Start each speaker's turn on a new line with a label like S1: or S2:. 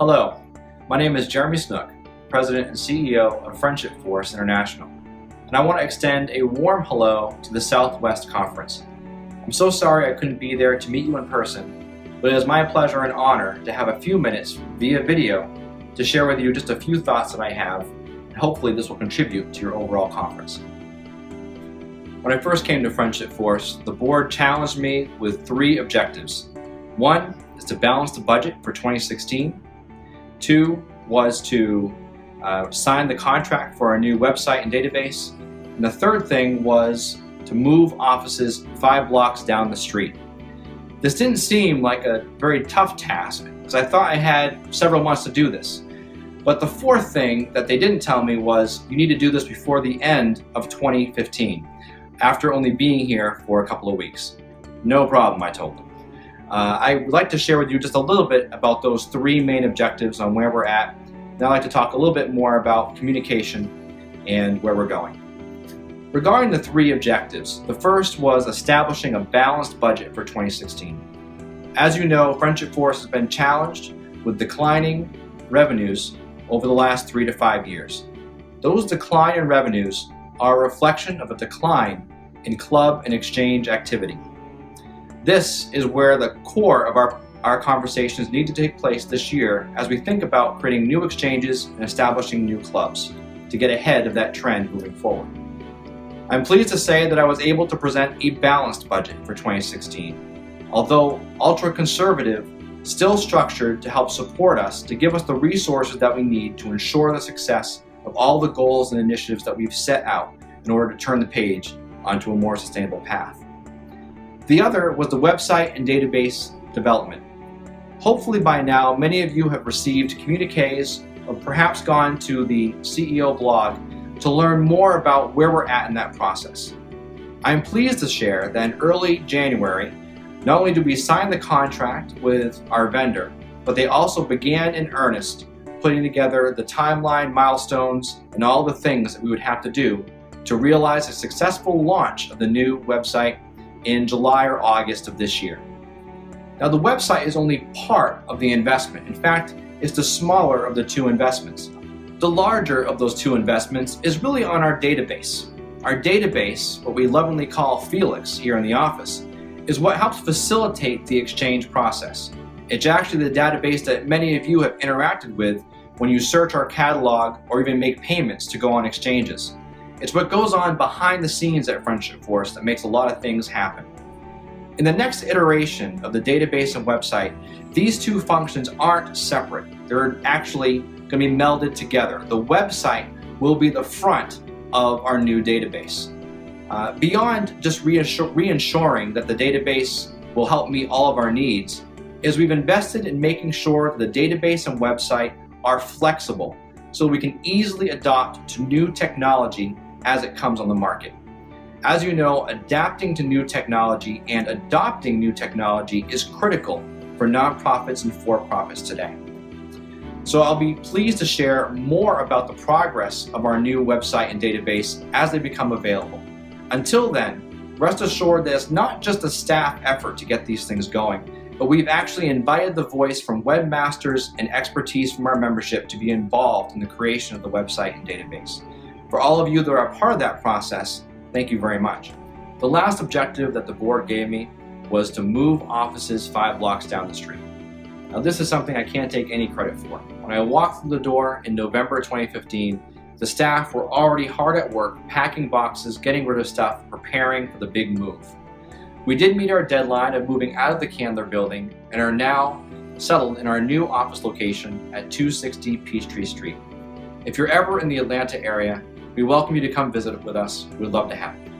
S1: Hello, my name is Jeremy Snook, President and CEO of Friendship Force International, and I want to extend a warm hello to the SouthWest Conference. I'm so sorry I couldn't be there to meet you in person, but it is my pleasure and honor to have a few minutes via video to share with you just a few thoughts that I have, and hopefully this will contribute to your overall conference. When I first came to Friendship Force, the board challenged me with 3 objectives. 1 is to balance the budget for 2016. 2 was to sign the contract for our new website and database. And the third thing was to move offices 5 blocks down the street. This didn't seem like a very tough task because I thought I had several months to do this. But the fourth thing that they didn't tell me was you need to do this before the end of 2015, after only being here for a couple of weeks. No problem, I told them. I would like to share with you just a little bit about those 3 main objectives on where we're at. Then I'd like to talk a little bit more about communication and where we're going. Regarding the 3 objectives, the first was establishing a balanced budget for 2016. As you know, Friendship Force has been challenged with declining revenues over the last 3 to 5 years. Those decline in revenues are a reflection of a decline in club and exchange activity. This is where the core of our conversations need to take place this year as we think about creating new exchanges and establishing new clubs to get ahead of that trend moving forward. I'm pleased to say that I was able to present a balanced budget for 2016. Although ultra-conservative, still structured to help support us, to give us the resources that we need to ensure the success of all the goals and initiatives that we've set out in order to turn the page onto a more sustainable path. The other was the website and database development. Hopefully by now, many of you have received communiques or perhaps gone to the CEO blog to learn more about where we're at in that process. I'm pleased to share that in early January, not only did we sign the contract with our vendor, but they also began in earnest putting together the timeline, milestones, and all the things that we would have to do to realize a successful launch of the new website in July or August of this year. Now, the website is only part of the investment. In fact, it's the smaller of the 2 investments. The larger of those 2 investments is really on our database. Our database, what we lovingly call Felix here in the office, is what helps facilitate the exchange process. It's actually the database that many of you have interacted with when you search our catalog or even make payments to go on exchanges. It's what goes on behind the scenes at Friendship Force that makes a lot of things happen. In the next iteration of the database and website, these 2 functions aren't separate. They're actually going to be melded together. The website will be the front of our new database. Beyond just reensuring that the database will help meet all of our needs, is we've invested in making sure that the database and website are flexible so we can easily adopt to new technology as it comes on the market. As you know, adapting to new technology and adopting new technology is critical for nonprofits and for-profits today. So I'll be pleased to share more about the progress of our new website and database as they become available. Until then, rest assured that it's not just a staff effort to get these things going, but we've actually invited the voice from webmasters and expertise from our membership to be involved in the creation of the website and database. For all of you that are a part of that process, thank you very much. The last objective that the board gave me was to move offices 5 blocks down the street. Now, this is something I can't take any credit for. When I walked through the door in November 2015, the staff were already hard at work packing boxes, getting rid of stuff, preparing for the big move. We did meet our deadline of moving out of the Candler building and are now settled in our new office location at 260 Peachtree Street. If you're ever in the Atlanta area, we welcome you to come visit with us. We'd love to have you.